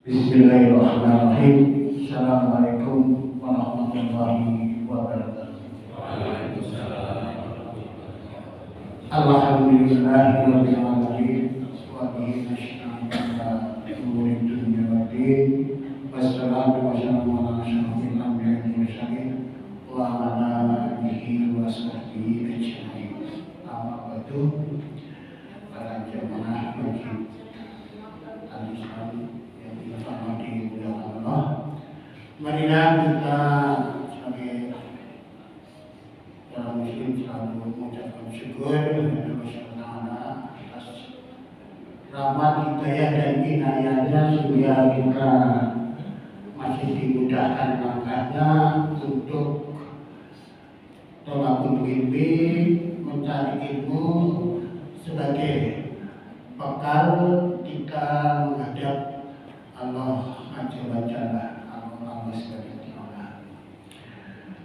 Bismillahirrahmanirrahim. Assalamualaikum warahmatullahi wabarakatuh. Alhamdulillahirabbil alamin wa bihi nasta'inu ala umuri dunya waddin. Wassalatu wassalamu ala asyrofil anbiya'i wal mursalin wa ala alihi wa sahbihi ajma'in. Amma ba'du. Para jemaah masjid Al-Islam yang dirahmati oleh Allah, marilah kita sebagai orang muslim selalu mengucapkan syukur kepada Allah atas rahmat hidayah dan inayahnya sehingga kita masih dimudahkan langkahnya untuk tolakul ilmi, mencari ilmu sebagai bekal kita menghadap Allah Azza wa Jalla, Allah Subhanahu wa Ta'ala.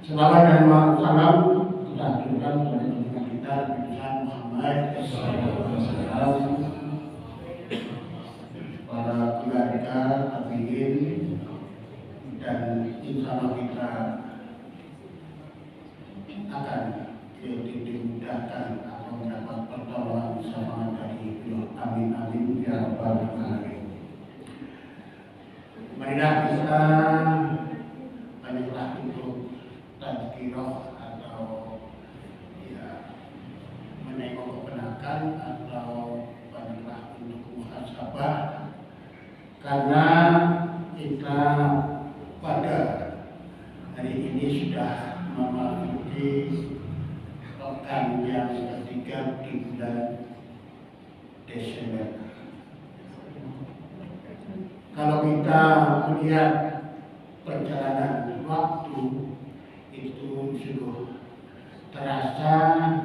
Selawat dan salam kita aturkan kepada junjungan kita Nabi Muhammad SAW, para keluarga, tabi'in, dan insyaallah kita akan dimudahkan atau mendapat pertolongan bersama dari beliau. Amin amin ya rabbal alamin. Marilah kita banyaklah untuk tazkirah atau menengok kebenaran atau banyaklah untuk muhasabah, karena kita pada hari ini sudah memasuki pekan yang ketiga di bulan Desember. Kalau kita melihat perjalanan waktu itu sungguh terasa,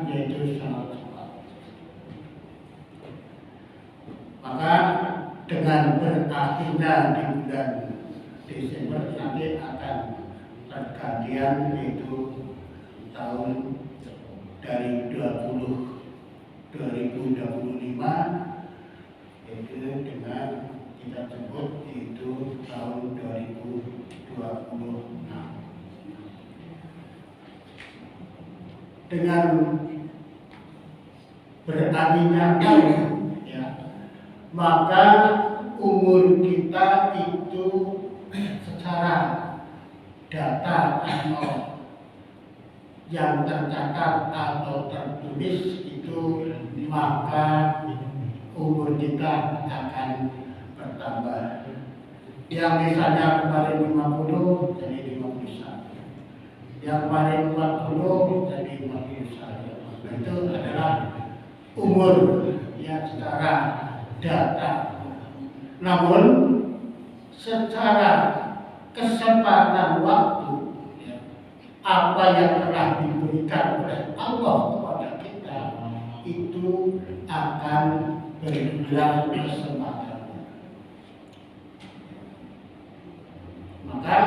yaitu sangat cepat. Maka dengan berakhirnya di bulan Desember nanti akan pergantian, yaitu tahun dari 2025, yaitu dengan kita sebut itu tahun 2026. Dengan beralihnya tahun, maka umur kita itu secara data atau yang tercatat atau tertulis itu, maka umur kita akan bertambah. Yang misalnya kemarin 50 jadi 51, yang kemarin 40 jadi 41. Itu adalah umur yang secara data. Namun secara kesempatan waktu, apa yang telah diberikan oleh Allah kepada kita itu akan berulang kesempatan. Maka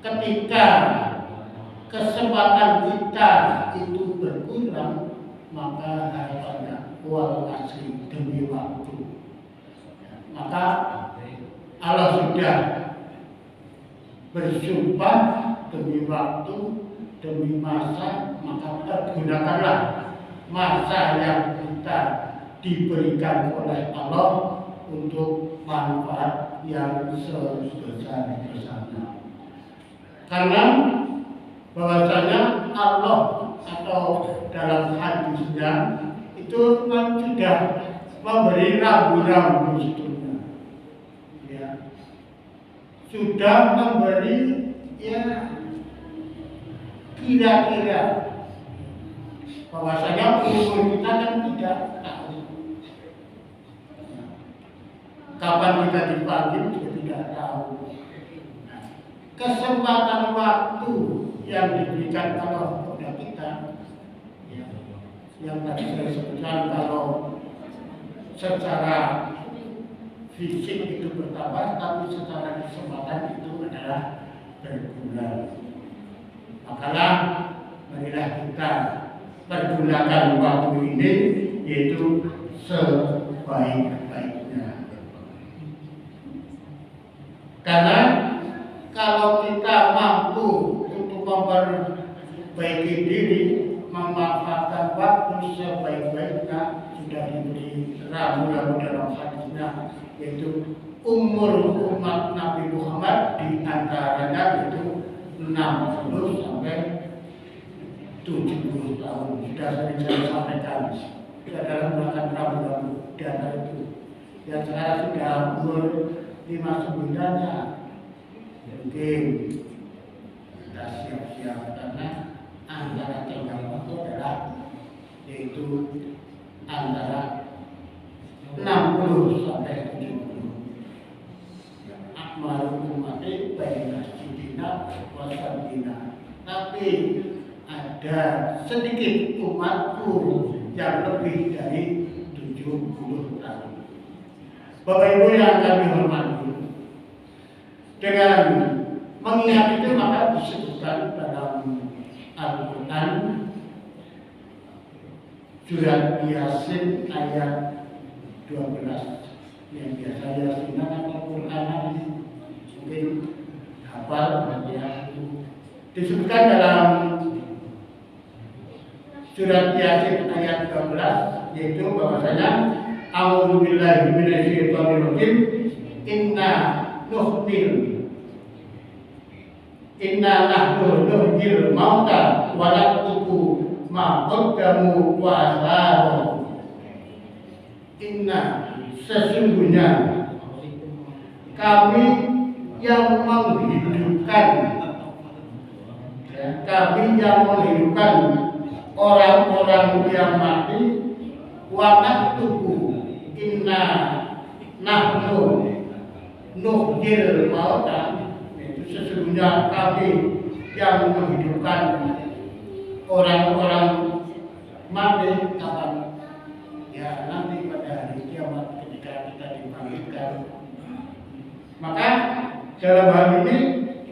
ketika kesempatan kita itu berkurang, maka harapannya wal asri, demi waktu. Maka Allah sudah bersumpah demi waktu, demi masa, maka pergunakanlah masa yang kita diberikan oleh Allah untuk manfaat yang sebesar-besarnya. Karena bahwasanya Allah atau dalam hadisnya itu kan sudah memberi rambu-rambu seterusnya, sudah memberi kira-kira bahwasanya umur kita kan tidak tahu. Kapan kita dipanggil juga tidak tahu. Kesempatan waktu yang diberikan Allah kepada kita, yang tadi saya sebutkan, kalau secara fisik itu bertambah, tapi secara kesempatan itu adalah berguna. Makalah marilah kita pergunakan waktu ini, yaitu sebaik-baiknya. Karena kalau kita mampu untuk memperbaiki diri, memanfaatkan waktu sebaik-baiknya, sudah diberi ramu-ramu dalam hadisnya, yaitu umur umat Nabi Muhammad di antaranya itu 60 sampai 70 tahun. Sudah sering saya sampaikan. Kita dalam melakukan ramu-ramu di antara itu. Yang sekarang sudah umur 59-nya, mungkin kita siap-siap karena antara tinggal waktu adalah yaitu antara 60 sampai 70. Akmalul ummati baina sidina wa sabina. Tapi ada sedikit umatku yang lebih dari 70 tahun. Bapak Ibu yang kami hormati, dengan mengingat itu maka disebutkan dalam Al-Quran surat Yasin ayat 12 yang biasa Yasin Al-Quran mungkin hafal ya. Disebutkan dalam surat Yasin ayat 12 yaitu bahwasanya a'udzubillahi minasyaitonirrajim inna nahnu nuhyil mauta wa naktubu ma qaddamu wa atharahum. Inna sesungguhnya kami yang menghidupkan orang-orang yang mati, wa naktubu inna nahnu nuhyil mauta, sesungguhnya kami yang menghidupkan orang-orang mati kapan? Ya nanti pada hari kiamat ketika kita dibangkitkan. Maka dalam hal ini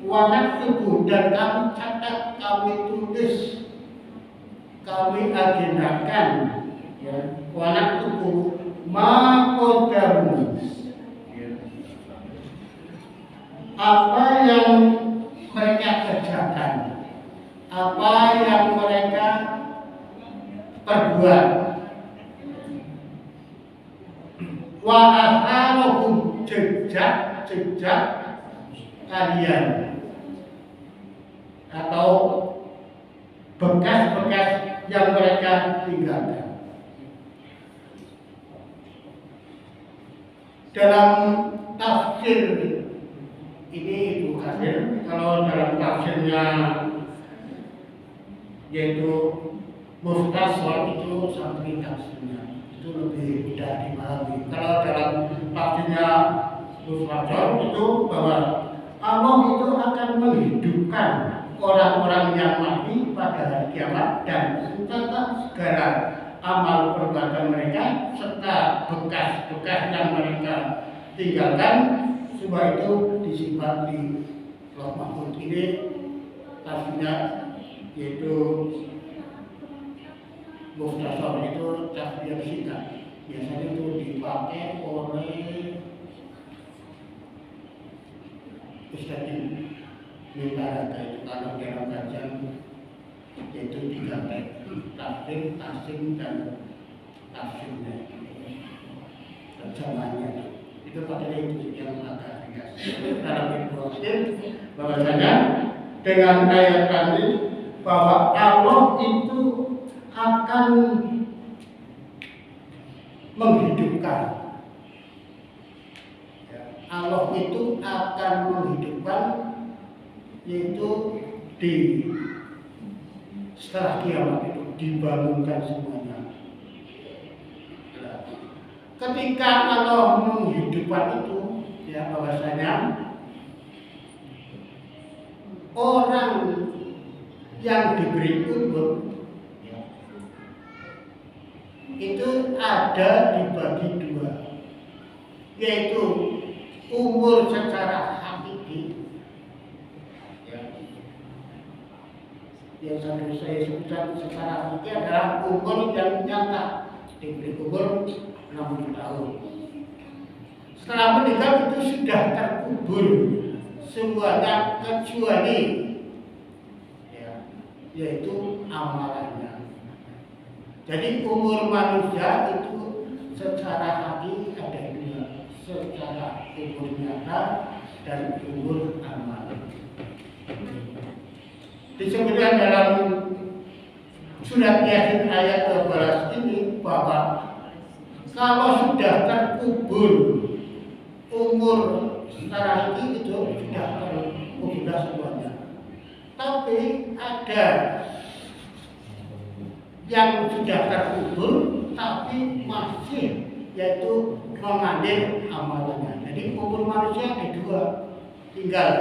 wanak tubuh dan kami catat, kami tulis, kami agendakan ya, wanak tubuh makodamu, apa yang mereka kerjakan, apa yang mereka perbuat, wa atharuhum, jejak kalian atau bekas-bekas yang mereka tinggalkan. Dalam tafsir ini Ibnu Katsir, kalau dalam tafsirnya yaitu Mukhtasar itu sampai tafsirnya itu lebih mudah dipahami. Kalau dalam tafsirnya Mukhtasar itu bahwa Allah itu akan menghidupkan orang-orang yang mati pada hari kiamat dan mencatat segala amal perbuatan mereka serta bekas-bekas yang mereka tinggalkan. Semua itu disimpan di Lauh Mahfuz. Ini tafsirnya yaitu Mukhtasar, itu tafsir singkat. Biasanya itu dipakai oleh Ustadz Mintaraka itu kalau dalam kajian yaitu 3 bab, tafsir, tasim dan tafsirnya, terjemahannya itu pakai itu yang agak ringkas. Dalam Ibnu Katsir bahwasanya dengan ayat tadi bahwa Allah itu akan menghidupkan, Allah itu akan menghidupkan, yaitu di setelah kiamat itu dibangunkan semuanya. Ketika Allah menghidupkan itu, ya bahwasanya orang yang diberi umur itu ada dibagi 2, yaitu umur secara hakiki, yang saya sebutkan secara hakiki adalah umur yang nyata, diberi umur 60 tahun. setelah meninggal itu sudah terkubur semuanya kecuali ya, yaitu amalannya. Jadi umur manusia itu secara hati ada dua, secara umur nyata dan umur amal. Disebutkan dalam surat Yasin ayat 12 ini bahwa kalau sudah terkubur umur secara hati itu sudah terkubur semuanya. Tapi ada yang sudah terkubur tapi masih yaitu mengalir amalannya. Jadi umur manusia ada dua, tinggal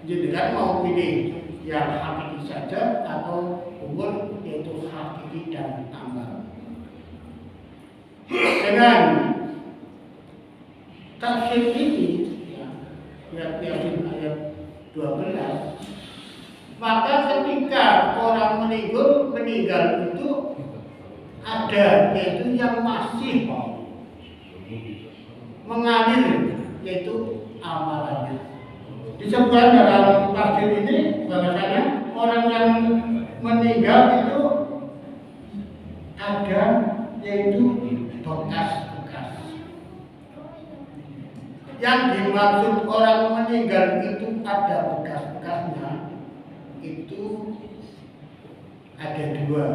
jenengan mau pilih yang hakiki saja atau umur yaitu hakiki dan amal. Dengan tafsir ini ya, Yasin ayat 12, maka ketika orang meninggal itu ada yaitu yang masih mengalir yaitu amalannya. Disebutkan dalam tafsir ini bahwasanya orang yang meninggal itu ada yaitu bekas-bekas. Yang dimaksud orang meninggal itu ada bekas-bekasnya itu ada dua.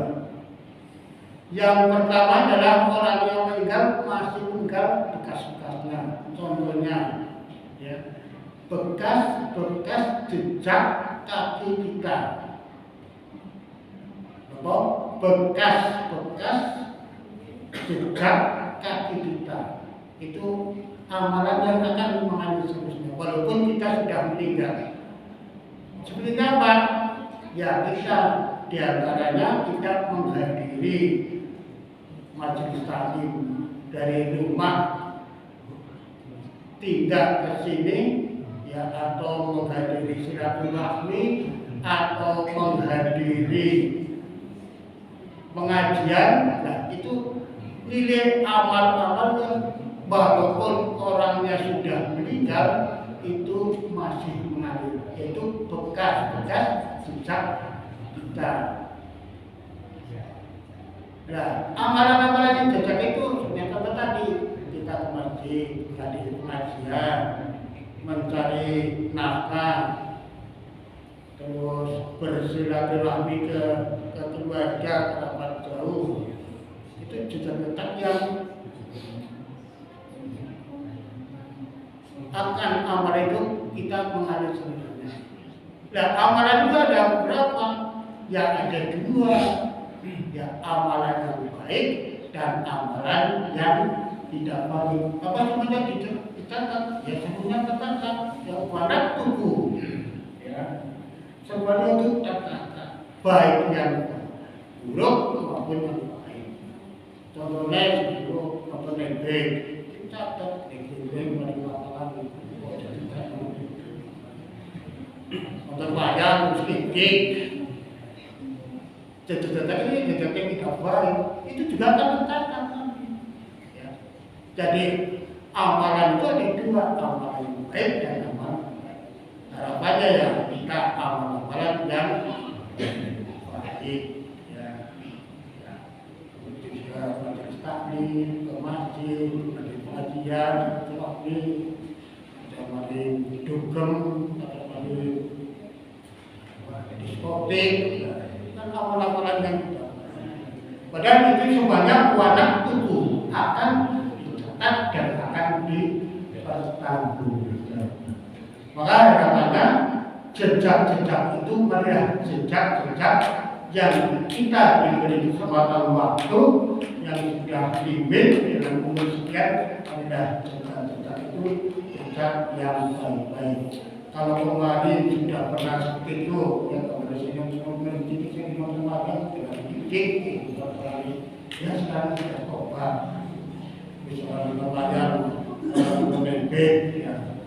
Yang pertama adalah orang yang meninggal masih meninggal bekas-bekasnya. Contohnya ya, bekas-bekas jejak kaki kita. Bekas-bekas jejak kaki kita itu amalan yang akan mengalir seterusnya walaupun kita sudah meninggal. Seperti apa? Ya kita diantaranya kita menghadiri majelis taklim dari rumah tinggal ke sini ya, atau menghadiri silaturahmi atau menghadiri pengajian. Nah itu nilai amal-amal yang walaupun orangnya sudah meninggal itu masih mengalir, yaitu bekas-bekas jejak kita. Nah, amalan-amalan yang jejak itu yang tadi kita ke masjid, menghadiri pengajian, mencari nafkah, terus bersilaturahmi ke keluarga, kerabat jauh. Itu jejak-jejak yang akan amal itu kita mengalir sebenarnya. Nah, amalan itu ada berapa? Ya ada dua. Ya amalan yang baik dan amalan yang tidak baik. Apa semuanya dicatat? Ya semuanya tercatat. Yang mana tubuh. Ya, semuanya itu tercatat. Baik yang buruk maupun yang baik. Contohnya buruk maupun yang baik dicatat. Untuk bayar sedikit, jejak ini jejak yang tidak baik itu juga akan tercatat. Ya. Jadi amalan itu ada dua, amalan yang baik dan amalan yang baik. Harapannya ya kita amalan yang baik. Ya. Juga majelis taklim, ke masjid, pengajian, terapi, ada dugem, ada diskotik, kan amalan-amalan yang tidak. Padahal itu semuanya wadah tubuh akan dicatat dan akan dipertanggungjawabkan. Maka harapannya jejak-jejak itu adalah jejak-jejak yang kita diberi kesempatan waktu yang sudah limit dengan umur sekian, adalah jejak-jejak itu jejak yang baik-baik. Kalau kemarin sudah pernah seperti itu, ya kebersihan semua mendidik yang dimana-mana dengan didik, ya sekarang sudah tobat, bisa membayar pemimpin, ya.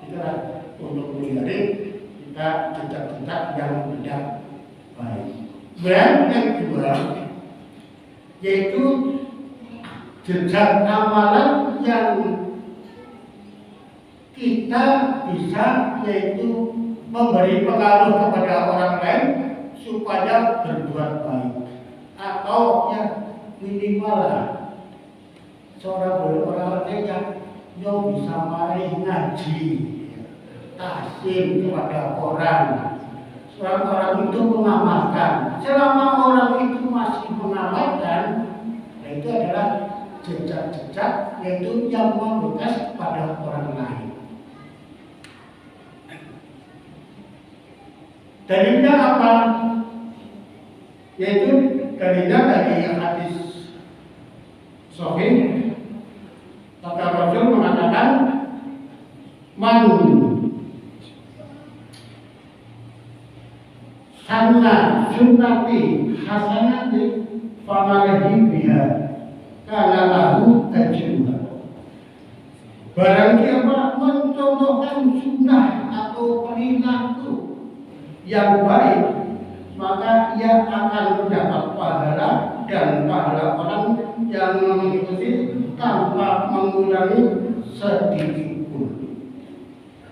Itulah untuk menghindari kita jejak-jejak yang tidak baik. Dan yang kedua, yaitu jejak amalan yang kita bisa yaitu memberi pengaruh kepada orang lain supaya berbuat baik, atau ya minimal lah seorang yang bisa mari ngaji, tahsin kepada orang. Orang itu mengamalkan. Selama orang itu masih mengamalkan, nah itu adalah jejak-jejak yaitu yang membekas pada orang lain. Dalilnya apa? Yaitu dalilnya dari hadis sahih. Maka Rasul mengatakan, man sanna sunnati hasanati famalehi biha kana lahu ajruha. Barang siapa mencontohkan sunnah atau perilaku yang baik, maka ia akan mendapat pahala dan pahala orang yang mengikuti tanpa mengurangi sedikit pun.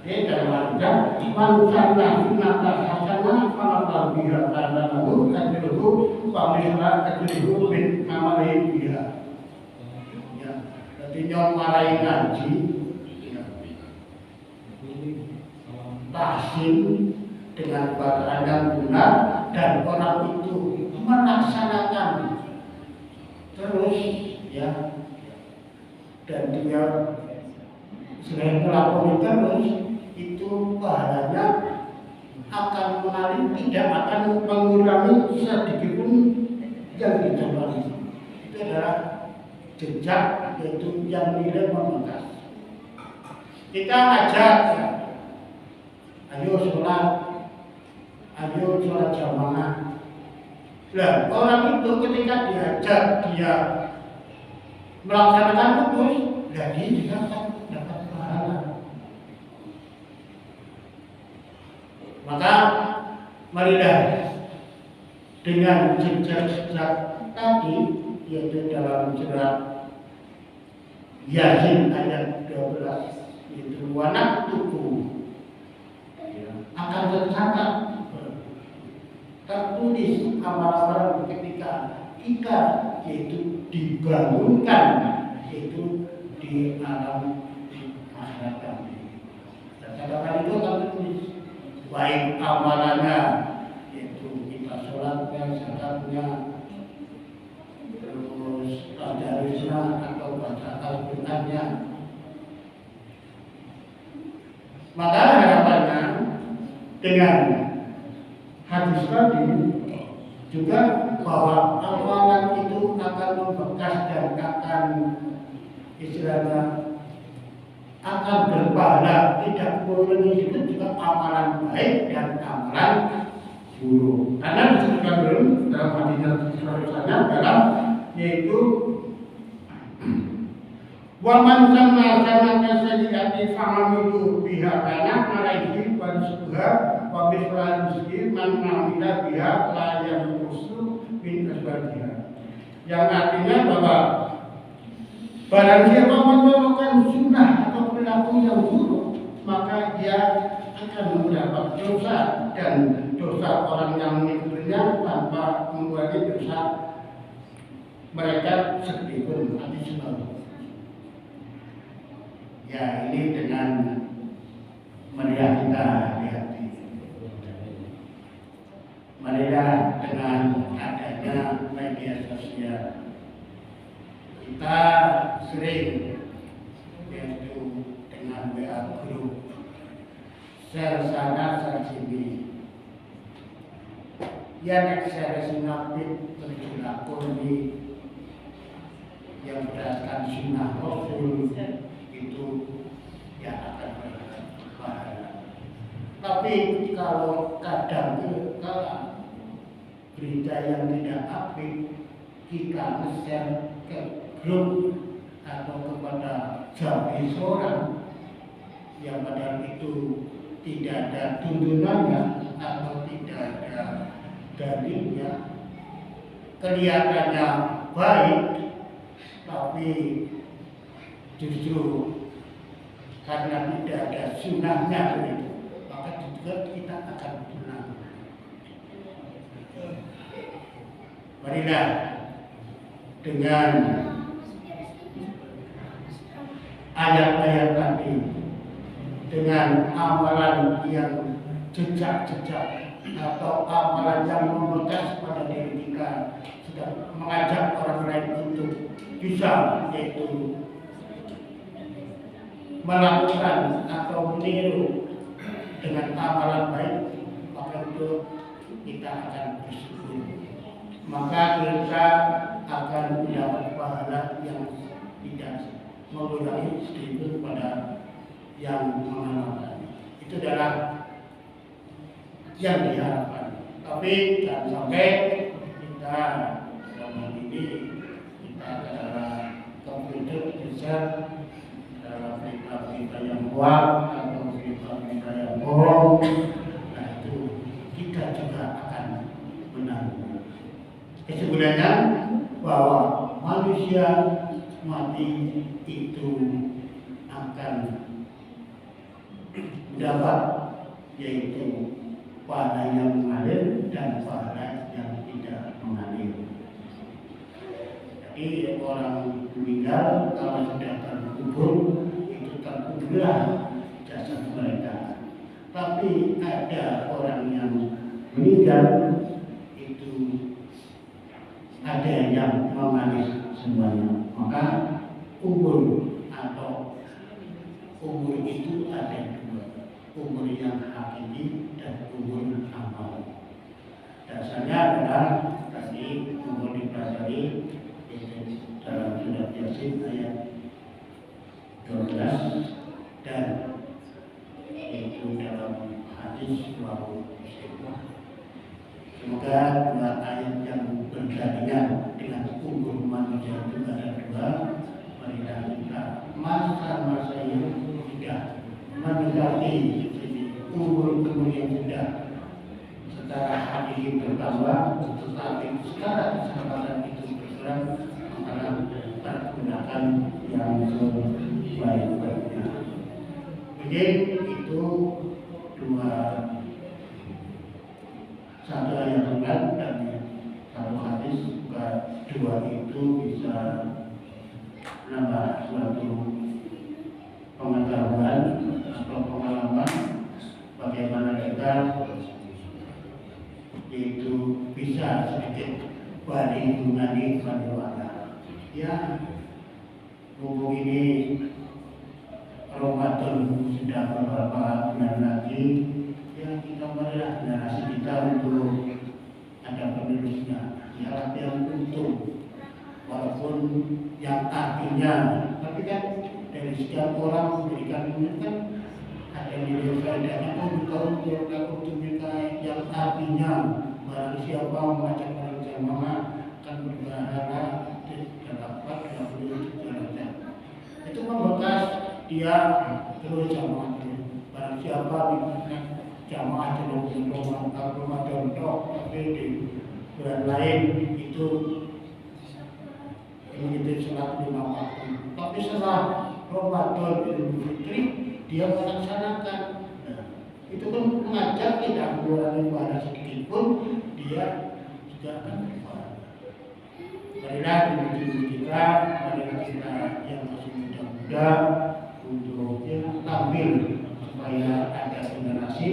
Jadi dalam artian man sanna sunnatan hasanah fala biha kana lahu ajruhu wa mithla ajrihi min amali biha. Ya, jadi nyong marai ngaji, tahsin dengan bacaan yang benar dan orang itu melaksanakan terus, ya, dan dia selain melakukan terus, itu pahalanya akan mengalir, tidak akan mengurangi sedikit pun yang dicoba. Itu adalah jejak, yaitu yang nilai membekas. Kita ajak, ayo sholat jamaah. Nah, orang itu ketika diajak dia melaksanakan terus, jadi dia akan dapat pahala. Maka marilah dengan jejak-jejak tadi, yaitu dalam surat Yasin ayat 12, yaitu wanak tubuh akan tercatat, tertulis amal-amal ketika kita yaitu dibangunkan, yaitu di alam masyarakat. Dan catatan itu akan tertulis baik amalannya, yaitu kita sholatnya, zakatnya, terus tadarusnya atau baca Al-Qur'annya. Maka harapannya dengan hadis tadi juga bahwa amalan itu akan membekas dan akan istilahnya akan berpahala, tidak mengurangi itu juga amalan baik dan amalan buruk. Karena disebutkan belum dalam hadis terusannya dalam yaitu wa man sanna sanatan sayyi'ati fa'amilu biha kana alaihi wa rizquha wa mithla rizqi man amila biha la yanqusu min asbabiha. Yang artinya bahwa barang siapa mencontohkan sunnah atau perilaku yang buruk, maka dia akan mendapat dosa, dan dosa orang yang mengikutinya tanpa mengurangi dosa mereka sedikitpun. Additional. Ya, ini dengan melihat kita hati-hati. Melihat dengan adanya media sosial, kita sering yaitu dengan WA grup, share sana share sini, ya nek share sinapit terjulakun di yang berdasarkan sunnah Rasul itu ya akan berpahala. Tapi kalau kadang kala berita yang tidak apik kita share ke grup atau kepada jamis orang yang padahal itu tidak ada tuntunannya atau tidak ada dalilnya, kelihatannya baik tapi justru karena tidak ada sunnahnya itu, maka juga kita akan menang. Marilah dengan ayat-ayat tadi, dengan amalan yang jejak-jejak atau amalan yang membekas pada diri kita, sedang mengajak orang lain untuk bisa, yaitu melakukan atau meniru dengan amalan baik, maka itu kita akan bersyukur, maka kita akan mendapat pahala yang tidak mengurangi sedikit pada yang mengamalkan. Itu adalah yang diharapkan. Tapi jangan sampai kita dalam ini kita adalah komputer besar dalam berita-berita yang hoax atau berita-berita yang bohong. Nah itu kita juga akan menanggung. Kesimpulannya bahwa manusia mati itu akan mendapat, yaitu pahala yang mengalir dan pahala yang tidak mengalir. Jadi orang meninggal kalau sudah terkubur itu terkuburlah jasad mereka. Tapi ada orang yang meninggal itu ada yang mengalir semuanya. Maka kubur atau kubur itu ada dua, kubur yang hakiki dan kubur amal. Dasarnya adalah tadi kubur dipelajari dalam surat Yasin ayat 12 dan itu dalam hadis wahyu Muslim. Semoga dua ayat yang bergandengan dengan kubur manusia itu ada dua. Marilah kita masa-masa yang sudah mendekati kubur-kubur yang sudah secara hakiki bertambah, tetapi sekarang kesempatan itu berkurang, maka pergunakan yang sebaik-baiknya. Jadi itu dua, satu ayat Tuhan dan satu hadis, dua itu bisa menambah suatu pengetahuan atau pengalaman bagaimana kita itu bisa sedikit balik mengenai pada ya mumpung ini Ramadan sudah beberapa bulan lagi, ya kita marilah generasi kita untuk ada penerusnya, ya latihan untung walaupun yang artinya, tapi kan dari sekian orang memberikan ini kan ada nilai faedahnya untuk mereka yang artinya barang siapa membaca Quran jamaah akan berpahala dapat 20 derajat. Itu membekas dia terus jamaah itu. Barang siapa di jamaah dalam Ramadan tapi di bulan lain itu mengikuti sholat 5 waktu. Tapi setelah Ramadan Idul Fitri dia melaksanakan. Nah, itu kan mengajak tidak mengurangi pahala sedikit pun dia juga akan berpahala. Marilah dimuji kita, marilah kita yang masih muda-muda untuk tampil supaya ada generasi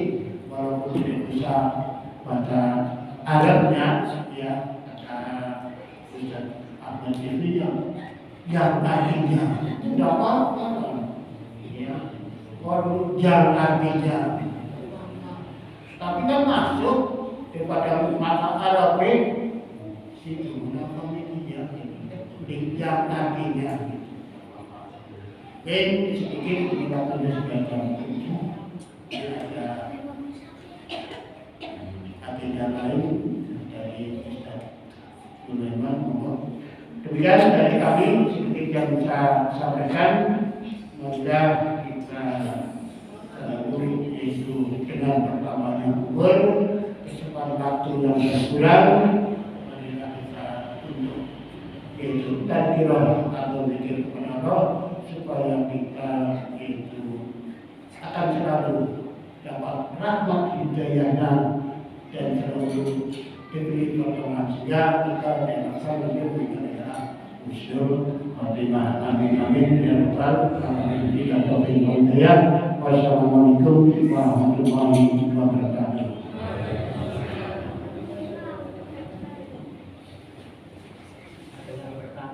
walaupun tidak bisa baca Arabnya, ya kata Ustaz Ahmad Jami yang artinya tidak apa-apa, ya kalau yang artinya, tapi kan masuk kepada mata Arabi situ namanya yang artinya. Sedikit kita tuliskan ada agenda lain dari Ustaz Sulaiman. Demikian dari kami sedikit yang bisa sampaikan. Semoga kita lalui itu dengan pertama yang kubur, kesempatan waktu yang berkurang. Marilah kita untuk itu tadkirah atau mikir kepada Allah supaya kita itu akan selalu dapat rahmat hidayahnya dan selalu diberi pertolongan sehingga kita dilaksanakan dengan husnul khotimah. Amin amin ya rabbal alamin. Wassalamualaikum warahmatullahi wabarakatuh.